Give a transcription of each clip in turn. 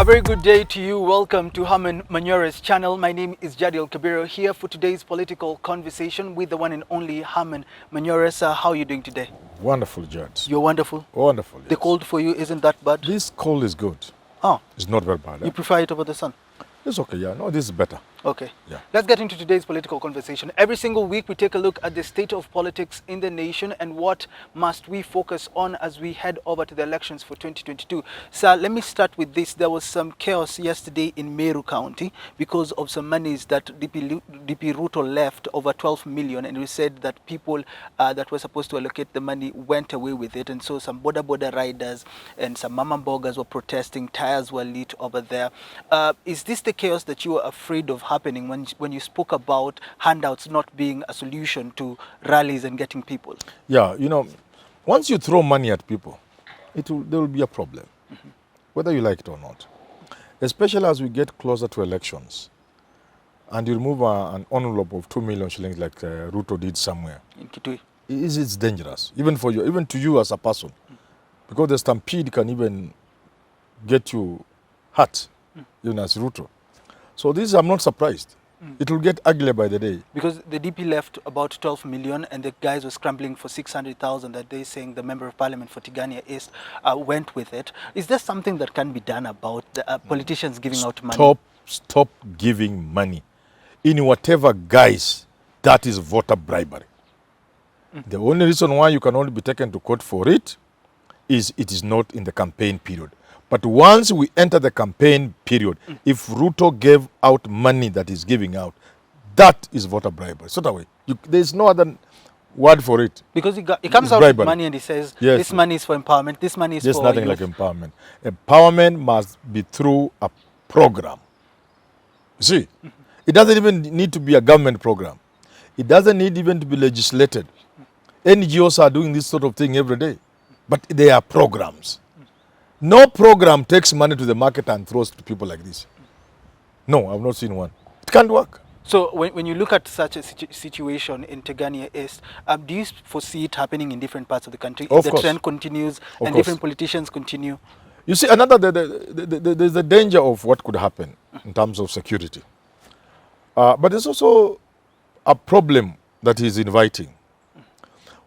very good day to you. Welcome to Herman Manyora's channel. My name is Jadiel Kabiro, here for today's political conversation with the one and only Herman Manyora. Sir, how are you doing today? Wonderful, Judge. You're wonderful? Wonderful, yes. The cold for you isn't that bad? This cold is good. Oh. It's not very bad. You prefer it over the sun? It's okay, yeah. No, this is better. Okay. Yeah. Let's get into today's political conversation. Every single week we take a look at the state of politics in the nation and what must we focus on as we head over to the elections for 2022. Sir, let me start with this. There was some chaos yesterday in Meru County because of some monies that DP Ruto left, over 12 million, and we said that people that were supposed to allocate the money went away with it, and so some border riders and some mama mbogas were protesting, tires were lit over there. Is this the chaos that you were afraid of happening when you spoke about handouts not being a solution to rallies and getting people? Yeah, you know, once you throw money at people, there will be a problem, whether you like it or not. Especially as we get closer to elections, and you remove an envelope of 2 million shillings like Ruto did somewhere. In Kitui. It's dangerous, even for you, even to you as a person, because the stampede can even get you hurt, even as Ruto. So this, I'm not surprised. It will get ugly by the day. Because the DP left about 12 million and the guys were scrambling for 600,000 that they're saying the Member of Parliament for Tigania East went with it. Is there something that can be done about the, politicians giving out money? Stop giving money in whatever guise. That is voter bribery. The only reason why you can only be taken to court for it is not in the campaign period. But once we enter the campaign period, if Ruto gave out money that he's giving out, that is voter bribery. So that way, there's no other word for it. Because he comes out with money and he says, yes, this money is for empowerment, this money is for youth. There's nothing like empowerment. Empowerment must be through a program. You see, it doesn't even need to be a government program. It doesn't need even to be legislated. NGOs are doing this sort of thing every day. But they are programs. No program takes money to the market and throws to people like this. No, I've not seen one. It can't work. So when you look at such a situation in Tigania East, do you foresee it happening in different parts of the country? If the trend continues and different politicians continue? You see, there's the danger of what could happen in terms of security. But there's also a problem that he's inviting,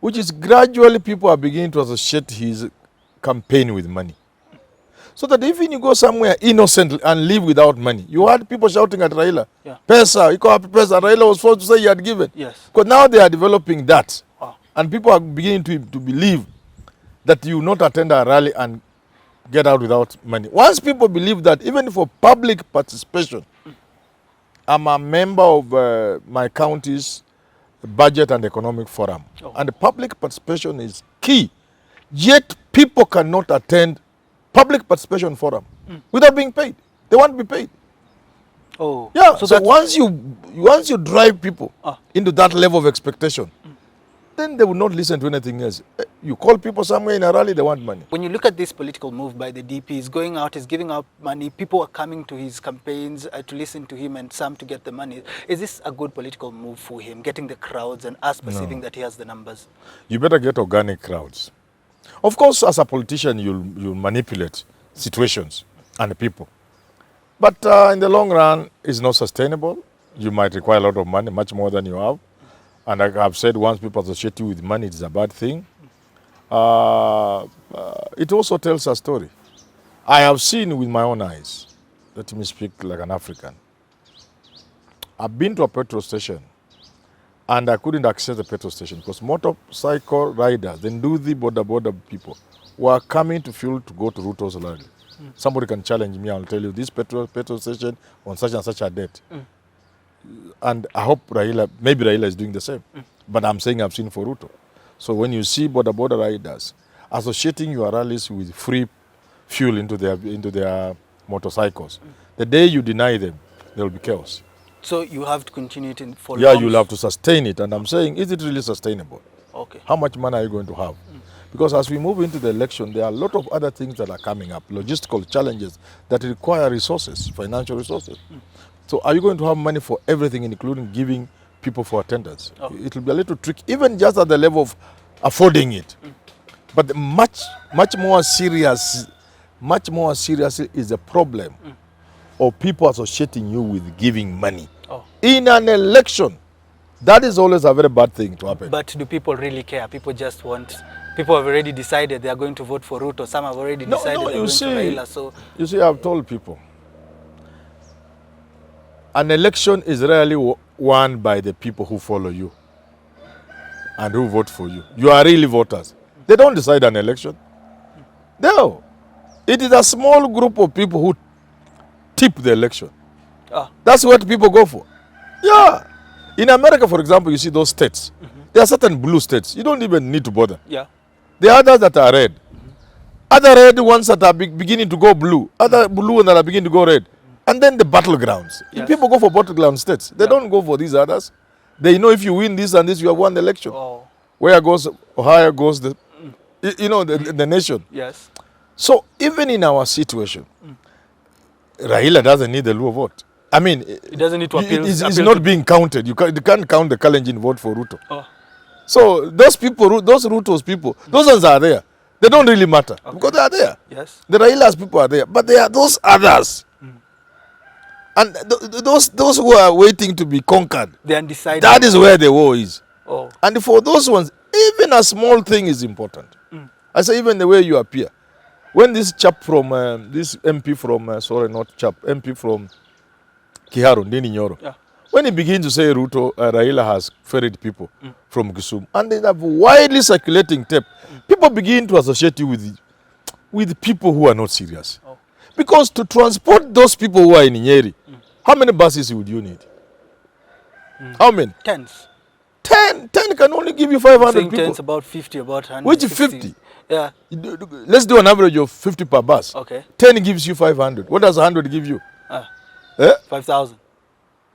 which is gradually people are beginning to associate his campaign with money. So that even you go somewhere innocently and live without money, you had people shouting at Raila, Pesa, you call Pesa. Raila was forced to say he had given. Yes. Because now they are developing that. Wow. And people are beginning to believe that you not attend a rally and get out without money. Once people believe that, even for public participation, I'm a member of my county's budget and economic forum. Oh. And the public participation is key. Yet people cannot attend public participation forum without being paid. They want to be paid. Oh, yeah. So once you drive people into that level of expectation, then they will not listen to anything else. You call people somewhere in a rally, they want money. When you look at this political move by the DP, he's going out, he's giving out money. People are coming to his campaigns to listen to him and some to get the money. Is this a good political move for him, getting the crowds and us perceiving that he has the numbers? You better get organic crowds. Of course, as a politician, you'll manipulate situations and people. But in the long run, it's not sustainable. You might require a lot of money, much more than you have. And like I've said, once people associate you with money, it's a bad thing. It also tells a story. I have seen with my own eyes, let me speak like an African. I've been to a petrol station and I couldn't access the petrol station because motorcycle riders, the Nduthi border people, were coming to fuel to go to Ruto's rally. Somebody can challenge me, I'll tell you, this petrol station on such and such a date. And I hope maybe Raila is doing the same. But I'm saying I've seen for Ruto. So when you see border riders associating your rallies with free fuel into their motorcycles, the day you deny them, there will be chaos. So you have to continue it for long? You'll have to sustain it. And I'm saying, is it really sustainable? Okay. How much money are you going to have? Because as we move into the election, there are a lot of other things that are coming up, logistical challenges that require resources, financial resources. So are you going to have money for everything, including giving people for attendance? It will be a little tricky, even just at the level of affording it. But much more serious Much more seriously is the problem of people associating you with giving money. Oh. In an election, that is always a very bad thing to happen. But do people really care? People just want... People have already decided they are going to vote for Ruto. Some have already decided they're going to Raila. So you see, I've told people, an election is rarely won by the people who follow you and who vote for you. You are really voters. They don't decide an election. No. It is a small group of people who tip the election. That's what people go for. Yeah. In America, for example, you see those states. There are certain blue states. You don't even need to bother. Yeah. There are others that are red. Other red ones that are beginning to go blue. Other blue ones that are beginning to go red. And then the battlegrounds. Yes. People go for battleground states. They don't go for these others. They know if you win this and this, you have won the election. Oh. Where goes Ohio goes the, you know, the nation. Yes. So even in our situation, Raila doesn't need the Luo vote. I mean, it doesn't need to appeal. It's not being counted. You can't count the Kalenjin vote for Ruto. Oh. So those people, those Ruto's people, those ones are there. They don't really matter because they are there. Yes. The Raila's people are there, but there are those others. And those who are waiting to be conquered, the undecided. that is where the war is. Oh. And for those ones, even a small thing is important. I say even the way you appear. When this chap from, this MP from, sorry, not chap, MP from Kiharu, Ndini Nyoro, when he begins to say Ruto, Raila has ferried people from Kisumu, and they have widely circulating tape, people begin to associate you with people who are not serious. Oh. Because to transport those people who are in Nyeri, how many buses would you need? How many? Tens. 10 can only give you 500 people. Tens, about 50, about 100. Which 50? Yeah. Let's do an average of 50 per bus. Okay. 10 gives you 500. What does 100 give you? 5,000.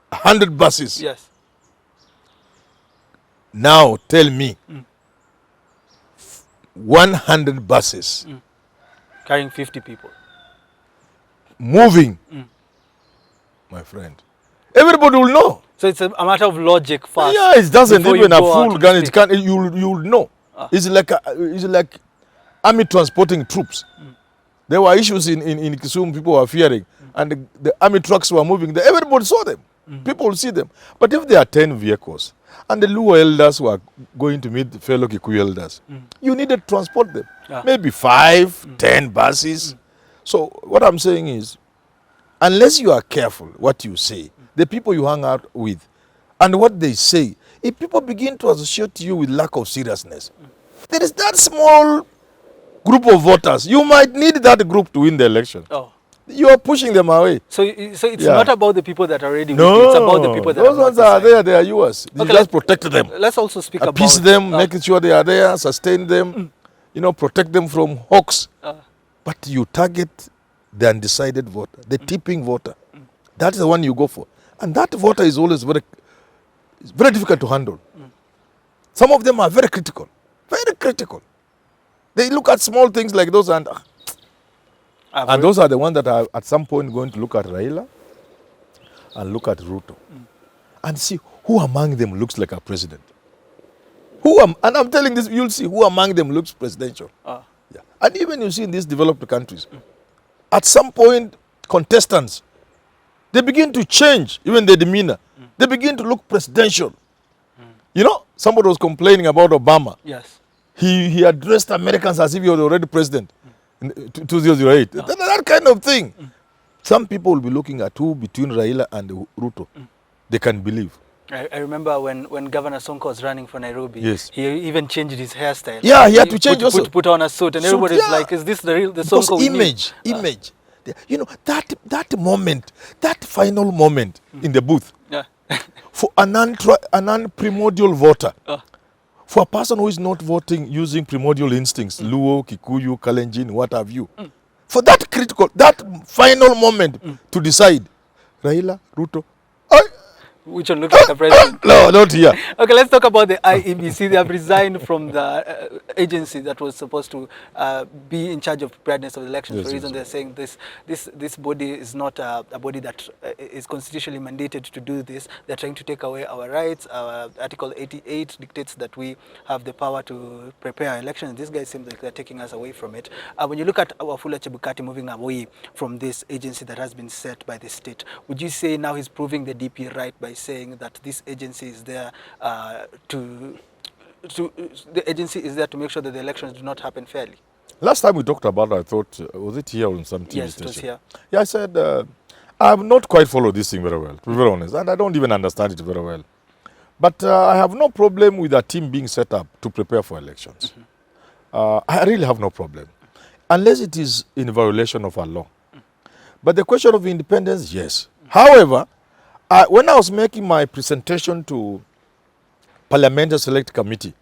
100 buses. Yes. Now tell me, 100 buses carrying 50 people. Moving, my friend. Everybody will know. So it's a matter of logic first. Yeah, it doesn't even a full gun. It can't. You'll know. It's like army transporting troops. There were issues in Kisumu. People were fearing, and the army trucks were moving. Everybody saw them. People will see them. But if there are 10 vehicles and the Luo elders were going to meet fellow Kikuyu elders, you needed to transport them. Maybe 5, 10 buses. So what I'm saying is, unless you are careful what you say, the people you hang out with, and what they say, if people begin to associate you with lack of seriousness, there is that small group of voters. You might need that group to win the election. Oh. You are pushing them away. So it's not about the people that are already with you. It's about the people that those ones are there. They are yours. You just protect them. Let's also speak about... Appease them, making sure they are there, sustain them, you know, protect them from hawks. But you target the undecided voter, the tipping voter. That is the one you go for. And that voter is always very difficult to handle. Some of them are very critical. Very critical. They look at small things like those and those are the ones that are at some point going to look at Raila and look at Ruto and see who among them looks like a president. And I'm telling this, you'll see who among them looks presidential. Yeah. And even you see in these developed countries, at some point, contestants, they begin to change, even their demeanor. They begin to look presidential. You know, somebody was complaining about Obama. Yes. He addressed Americans as if he was already president in 2008. That kind of thing. Some people will be looking at who between Raila and Ruto they can believe. I remember when Governor Sonko was running for Nairobi, yes, he even changed his hairstyle. Yeah, he had to change also. Put on a suit, and everybody's like, is this the Sonko we need? Image. You know, that moment, that final moment in the booth, for a non-primordial voter, for a person who is not voting using primordial instincts, Luo, Kikuyu, Kalenjin, what have you, for that critical, that final moment to decide, Raila, Ruto, Which one looks like a president? No, not here. Okay, let's talk about the IEBC. They have resigned from the agency that was supposed to be in charge of preparedness of the elections. Yes, For reason, yes. they're saying this body is not a body that is constitutionally mandated to do this. They're trying to take away our rights. Article 88 dictates that we have the power to prepare elections. These guys seem like they're taking us away from it. When you look at Wafula Chebukati moving away from this agency that has been set by the state, would you say now he's proving the DP right by saying that this agency is there to make sure that the elections do not happen fairly? Last time we talked about it, I thought, was it here on some TV Yes, station? it was here. Yeah, I said, I have not quite followed this thing very well, to be very honest, and I don't even understand it very well. But I have no problem with a team being set up to prepare for elections. I really have no problem, unless it is in violation of our law. But the question of independence, yes. However, when I was making my presentation to Parliamentary Select Committee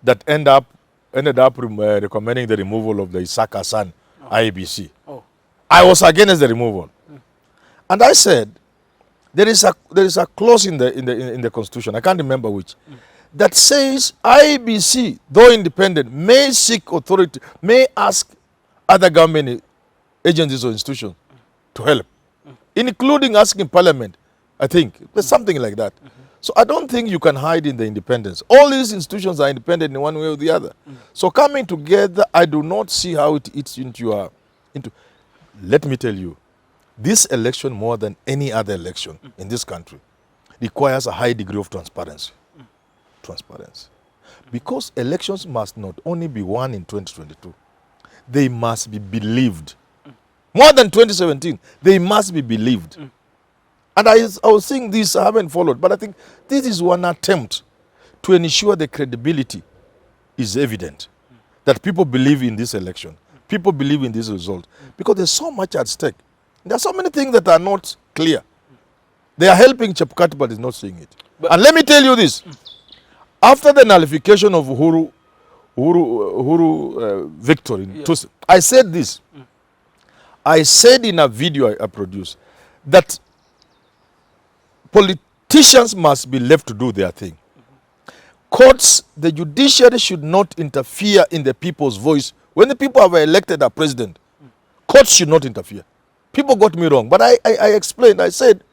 that ended up recommending the removal of the Isaac Hassan IEBC, I was against the removal. And I said, there is a clause in the Constitution, I can't remember which, that says IEBC, though independent, may seek authority, may ask other government agencies or institutions to help, including asking Parliament, I think. There's something like that. So I don't think you can hide in the independence. All these institutions are independent in one way or the other. So coming together, I do not see how it eats into let me tell you, this election more than any other election in this country requires a high degree of transparency. Transparency. Because elections must not only be won in 2022, they must be believed. More than 2017, they must be believed. And I was saying this, I haven't followed, but I think this is one attempt to ensure the credibility is evident. That people believe in this election. People believe in this result. Because there's so much at stake. There are so many things that are not clear. They are helping Chebukati, but is not seeing it. And let me tell you this. After the nullification of Uhuru victory, yes, I said this. I said in a video I produced that politicians must be left to do their thing. Courts, the judiciary should not interfere in the people's voice. When the people have elected a president, courts should not interfere. People got me wrong, but I explained, I said,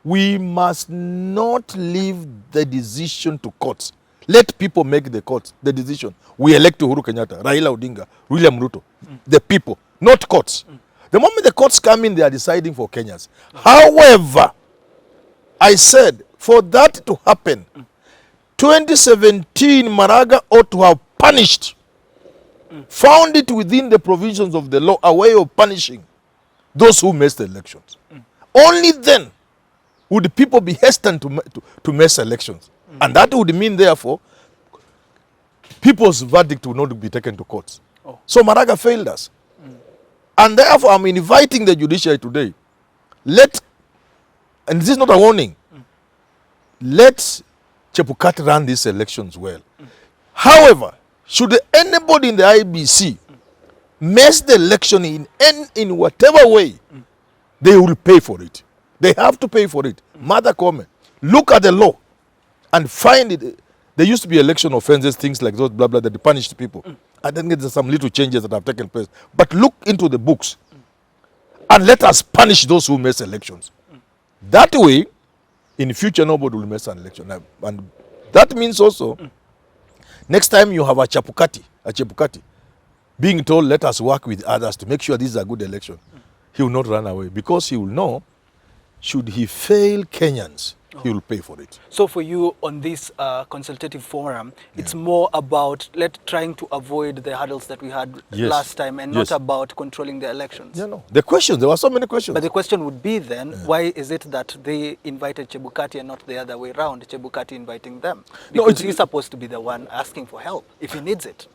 we must not leave the decision to courts. Let people make the decision. We elect Uhuru Kenyatta, Raila Odinga, William Ruto, the people, not courts. The moment the courts come in, they are deciding for Kenyans. However, I said, for that to happen, 2017, Maraga ought to have punished, found it within the provisions of the law, a way of punishing those who messed the elections. Only then would people be hesitant to mess elections. And that would mean, therefore, people's verdict would not be taken to courts. So Maraga failed us. And therefore, I'm inviting the judiciary today, and this is not a warning, let Chebukati run these elections well. However, should anybody in the IBC mess the election in whatever way, they will pay for it. They have to pay for it. Mother comment. Look at the law and find it. There used to be election offenses, things like those, blah, blah, that they punished people. I think there's some little changes that have taken place. But look into the books and let us punish those who mess elections. That way, in future, nobody will mess an election. And that means also, next time you have a Chebukati, being told, let us work with others to make sure this is a good election, he will not run away. Because he will know, should he fail Kenyans, he will pay for it. So for you on this consultative forum, it's more about trying to avoid the hurdles that we had last time and not about controlling the elections. Yeah, no. The questions, there were so many questions. But the question would be then, why is it that they invited Chebukati and not the other way around, Chebukati inviting them? Because he's supposed to be the one asking for help if he needs it.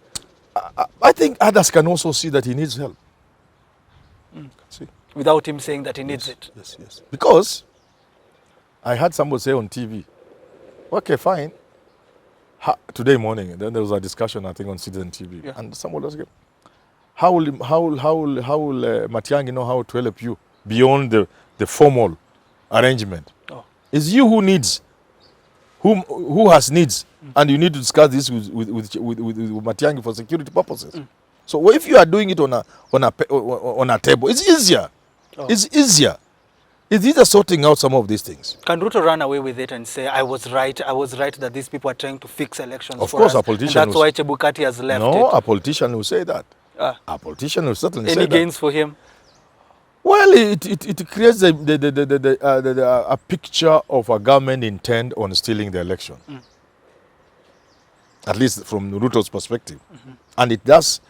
I think others can also see that he needs help. See? Without him saying that he needs it. Yes. Because I had somebody say on TV, okay, fine. Today morning, then there was a discussion, I think, on Citizen TV. And somebody was saying, how will Matiang'i know how to help you beyond the formal arrangement? It's you who needs, who has needs, and you need to discuss this with Matiang'i for security purposes. So if you are doing it on a table, it's easier. Oh. It's easier. It's either sorting out some of these things. Can Ruto run away with it and say, I was right that these people are trying to fix elections Of for course, us, a politician and that's why Chebukati has left No, it? a politician will say that. A politician will certainly say that. Any gains for him? Well, it creates a picture of a government intent on stealing the election. At least from Ruto's perspective. And it does,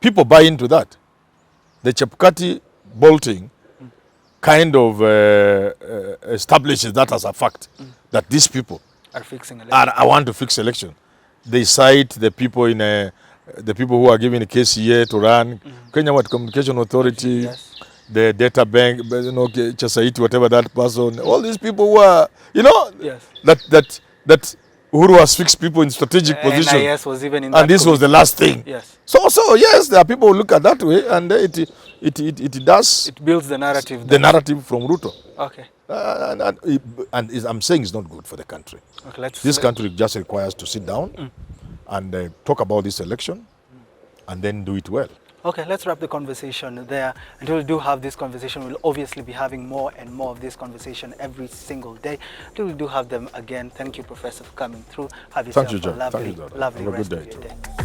people buy into that. The Chebukati bolting kind of establishes that as a fact, that these people Are fixing election. I want to fix election. They cite the people in the people who are given the KCA to run, Kenya Communication Authority, Yes. the data bank, you know, Chasaiti, whatever that person, all these people who are, you know, Yes. that Uhuru has fixed people in strategic positions. NIS was even in that And this was the last thing. Yes. So yes, there are people who look at that way, and it does It builds the narrative. the narrative from Ruto. Okay. And I'm saying it's not good for the country. Okay, This country just requires to sit down and talk about this election and then do it well. Okay, let's wrap the conversation there. Until we do have this conversation, we'll obviously be having more and more of this conversation every single day. Until we do have them again, thank you, Professor, for coming through. Have yourself Thank you, a John. lovely, Thank you, Dada. lovely Have a rest good of day your too. day.